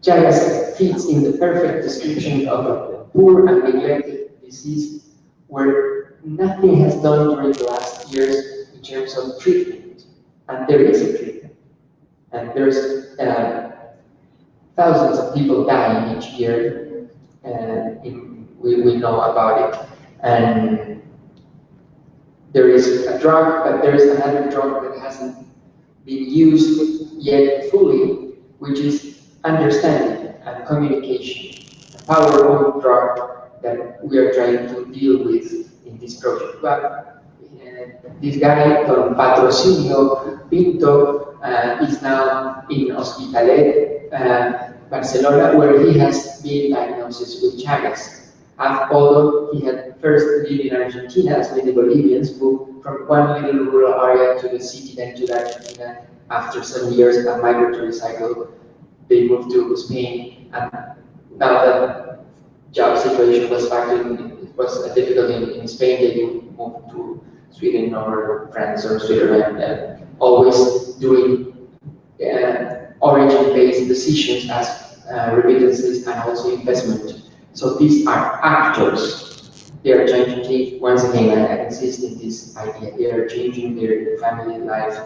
Chagas fits in the perfect description of a poor and neglected disease where nothing has done during the last years in terms of treatment. And there is a treatment. And there's thousands of people dying each year. We know about it. And there is a drug, but there is another drug that hasn't been used yet fully, which is understanding and communication, a powerful drug that we are trying to deal with in this project. But this guy, Don Patrocinio Pinto, is now in Hospitalet, Barcelona, where he has been diagnosed with Chagas. Although he had first lived in Argentina, as many Bolivians moved from one little rural area to the city, then to Argentina. After some years, a migratory cycle, they moved to Spain, and now the job situation was difficult in Spain. They moved to Sweden or France or Switzerland, always doing origin-based decisions as remittances and also investment. So these are actors. They are changing, once again, I insist in this idea, they are changing their family life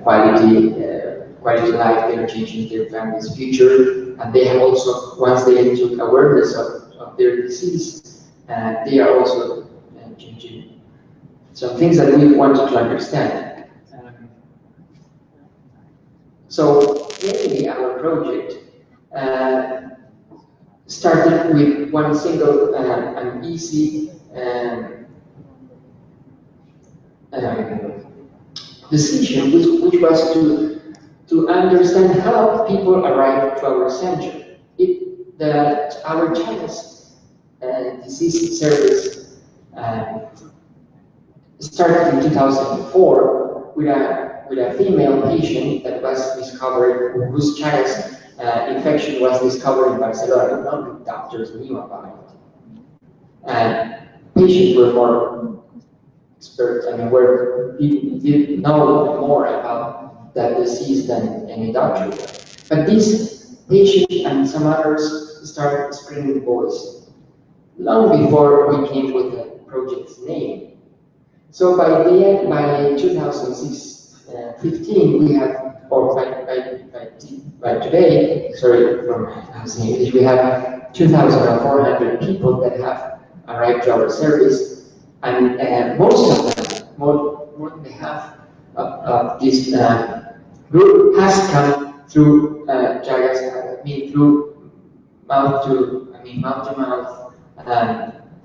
quality life, they are changing their family's future, and they have also, once they took awareness of their disease, they are also changing some things that we wanted to understand. So mainly our project started with one single and easy decision, which was to understand how people arrive to our center. Our Chagas disease service started in 2004 with a female patient that was discovered, whose Chagas infection was discovered in Barcelona. None of the doctors knew about it. And patients were more experts, where people did know more about that disease than any doctor. But this patient and some others started spreading the voice long before we came with the project's name. So by 2015, we have, or by today, sorry, from English, we have 2,400 people that have arrived to our service, and most of them, more than half of this group has come through Chagas, through mouth to mouth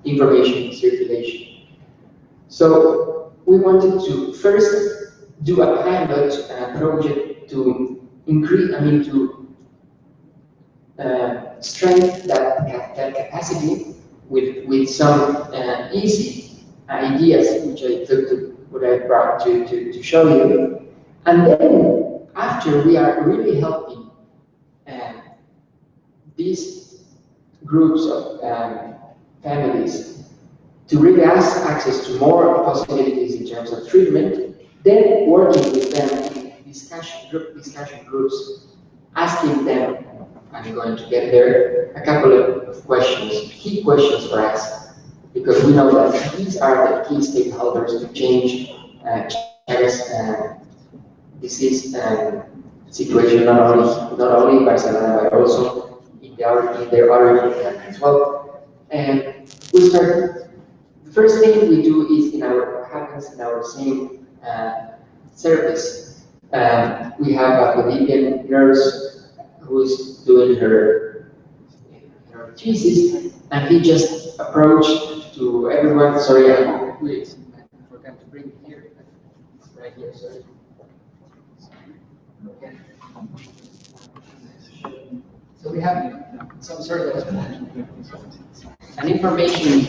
information circulation. So we wanted to first do a pilot project to increase, to strengthen that capacity with some easy ideas, which I took what I brought to show you. And then after, we are really helping these groups of families to really access to more possibilities in terms of treatment, then working with them in group discussion groups, asking them, I'm going to get there, a couple of questions, key questions for us, because we know that these are the key stakeholders to change Chagas disease situation, not only in Barcelona, but also in their origin as well. And we start. The first thing we do is happens in our same service. We have a Bolivian nurse who's doing her thesis, and he just approached to everyone. Sorry, I forgot to bring it here. It's right here, sorry. Okay. So we have some sort of an information,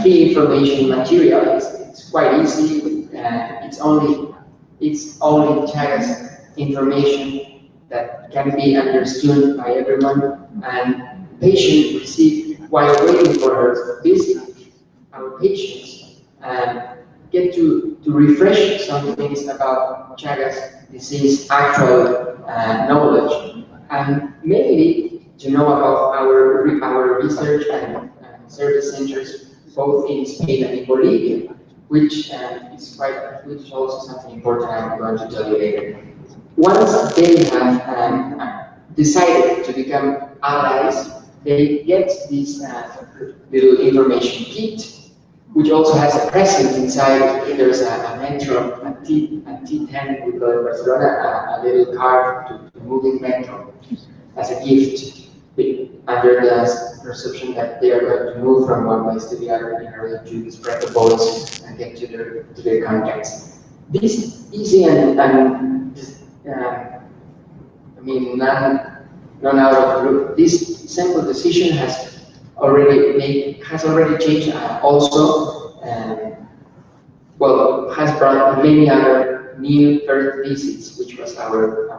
key information material. It's quite easy. It's only Chagas information that can be understood by everyone, and patient receive while waiting for her visit. Our patients get to refresh some things about Chagas disease actual knowledge, and mainly to know about our research and service centers both in Spain and in Bolivia, which is also something important I'm going to tell you later. Once they have decided to become allies, they get this little information kit, which also has a present inside. There's a metro, a T10, we call it in Barcelona, a little card to moving metro as a gift, under the perception that they are going to move from one place to the other in order to spread the voice and get to their contacts. This easy and none out of the group. This simple decision has already changed has brought many other new first visits, which was our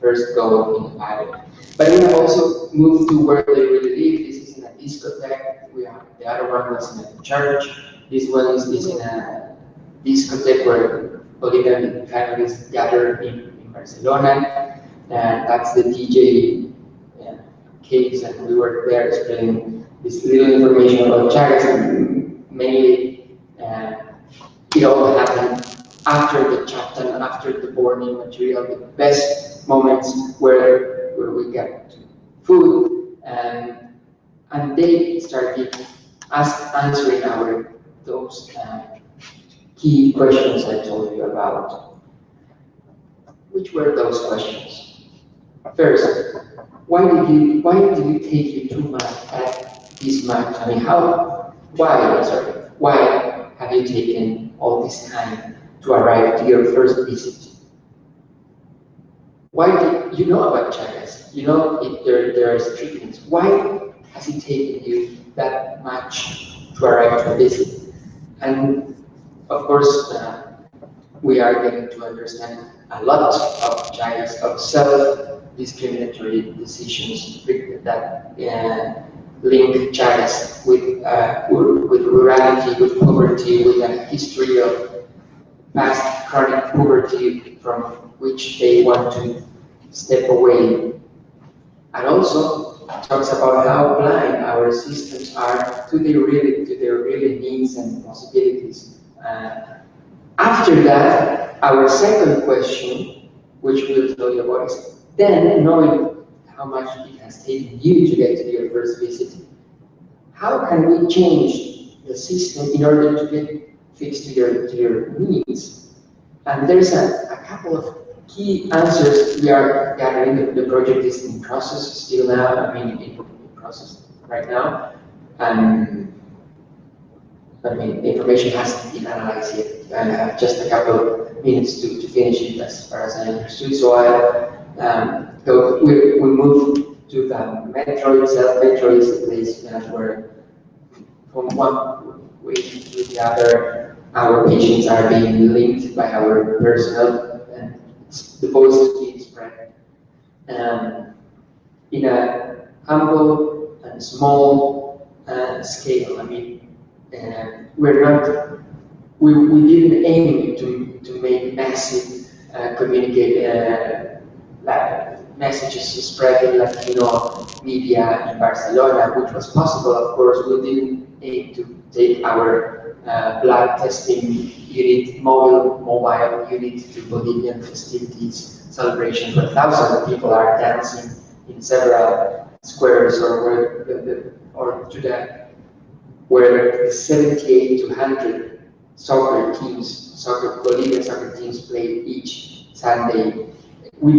first goal in the pilot. But we have also moved to where they really live. This is in a discotheque. The other one was in a church. This one is in a discotheque where Bolivian families gather in Barcelona. That's the DJ case, and we were there explaining this little information about Chagas, and mainly it all happened after the chapter, after the boarding material, the best moments where we get food, and they started answering those key questions I told you about. Which were those questions? First, why did it take you 2 months at this much? Why have you taken all this time to arrive to your first visit? Why do you know about Chagas? You know there are treatments. Why has it taken you that much to arrive to a visit? And of course, we are getting to understand a lot of Chagas, of self-discriminatory decisions that link Chagas with rurality, with poverty, with a history of past chronic poverty from which they want to step away. And also talks about how blind our systems are to their really needs and possibilities. After that, our second question, which we'll tell you about, is then knowing how much it has taken you to get to your first visit, how can we change the system in order to get fixed to your needs? And there's a couple of key answers we are gathering. The project is in process still now, in process right now. The information hasn't been analyzed yet. I have just a couple of minutes to finish it as far as I understood. So we move to the metro itself. Metro is the place where from one way to the other, our patients are being linked by our personnel, and the voice is being spread. In a humble and small scale, we didn't aim to make massive messages spread in Latino media in Barcelona, which was possible, of course. We didn't aim to take our blood testing unit, mobile unit to Bolivian festivities, celebrations where thousands of people are dancing in several squares, where 78 to 100 Bolivian soccer teams play each Sunday. We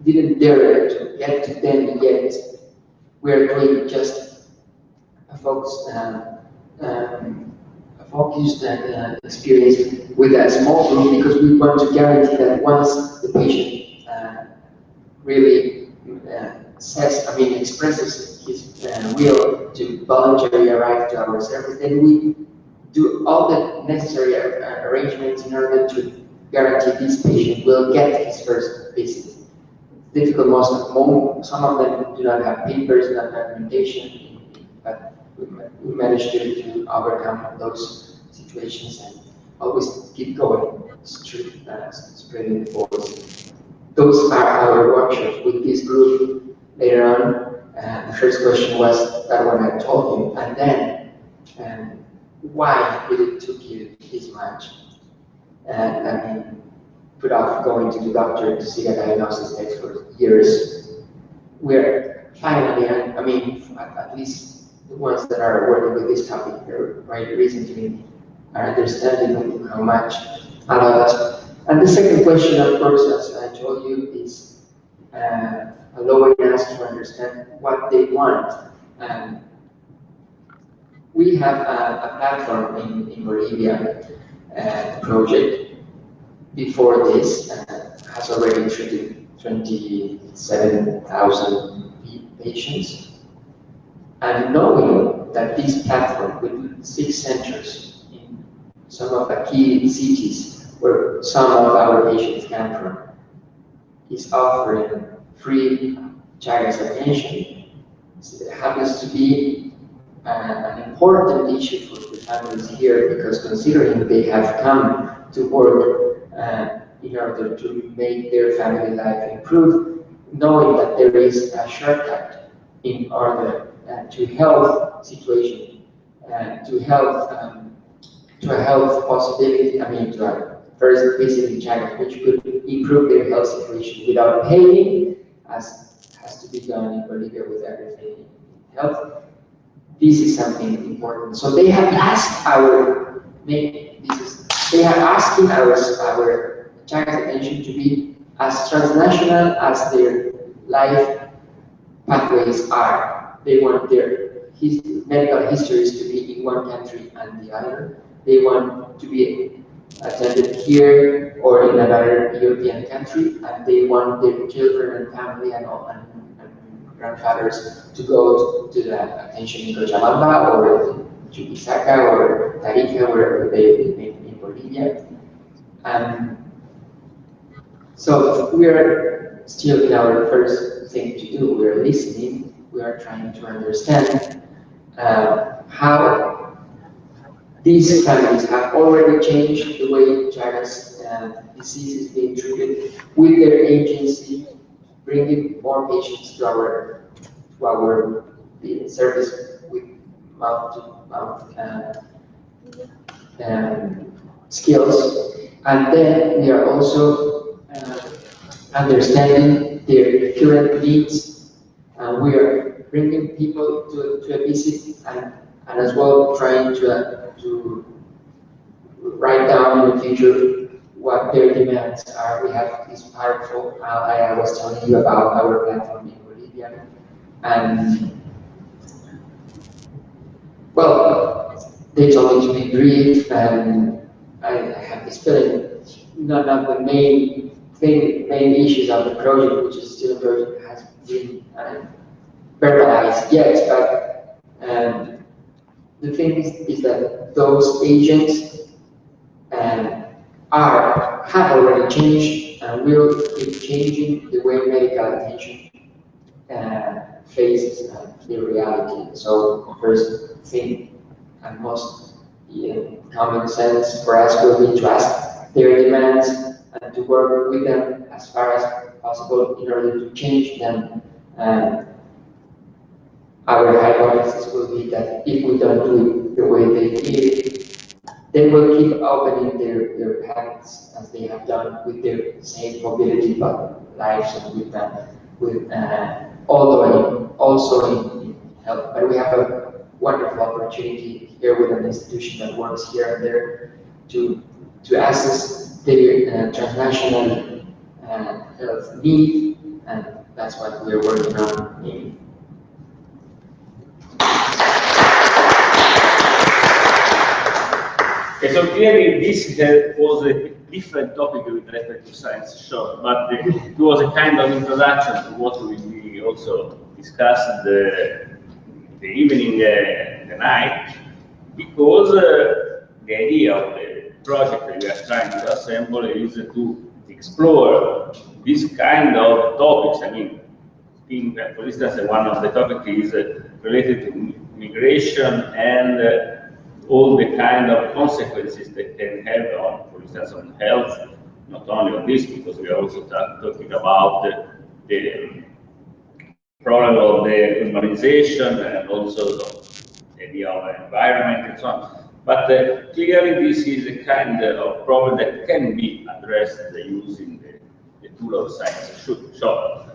didn't dare to get to them yet. We are doing just a focused experience with a small group, because we want to guarantee that once the patient really expresses his will to voluntarily arrive to our service, then we do all the necessary arrangements in order to guarantee this patient will get his first visit. It's difficult, some of them do not have papers, not documentation, but we managed to overcome those situations and always keep going, spreading the voice. Those are our workshops with this group later on. The first question was that one I told you, and then why did it took you this much? Put off going to the doctor to see a diagnosis takes for years. We're finally, at least the ones that are working with this topic right recently are understanding how much, a lot. And the second question, of course, as I told you, is allowing us to understand what they want. We have a platform in Bolivia, project. Before this, has already treated 27,000 patients. And knowing that this platform with 6 centers in some of the key cities where some of our patients come from is offering free Chagas attention, it happens to be an important issue for the families here, because considering they have come to work in order to make their family life improve, knowing that there is a shortcut in order to health situation, to a health possibility, to a first visit in China, which could improve their health situation without paying, as has to be done in Bolivia with everything in health. This is something important. So they have asked they are asking our China's attention to be as transnational as their life pathways are. They want their medical histories to be in one country and the other. They want to be attended here or in another European country, and they want their children and family and grandfathers to go to the attention in Cochabamba or Chuquisaca or Tarija, wherever they may be in Bolivia. So we are still in our first thing to do. We are listening. We are trying to understand how these families have already changed the way Chagas disease is being treated with their agency, bringing more patients to our service with mouth-to-mouth skills. And then we are also understanding their current needs. We are bringing people to a visit and as well trying to write down in the future what their demands are. We have this powerful, I was telling you about our platform in Bolivia. And well, they told me to be brief, and I have this feeling none of the main issues of the project, which is still a project, has been verbalized yet. But the thing is that those agents have already changed and will keep changing the way medical attention faces the reality. So first thing and most common sense for us will be to ask their demands and to work with them as far as possible in order to change them. Our hypothesis will be that if we don't do it the way they did, they will keep opening their paths as they have done with their safe mobility lives and with also in health. But we have a wonderful opportunity here with an institution that works here and there to assess their transnational health need, and that's what we're working on. Okay, so clearly this was a different topic with respect to science show, but it was a kind of introduction to what will be also discussed the evening, the night, because the idea of the project that we are trying to assemble is to explore this kind of topics. I mean, for instance, one of the topics is related to migration and all the kind of consequences that can have on, for instance, on health, not only on this, because we are also talking about the problem of the urbanization and also the idea of environment and so on. But clearly this is a kind of problem that can be addressed using the tool of science. So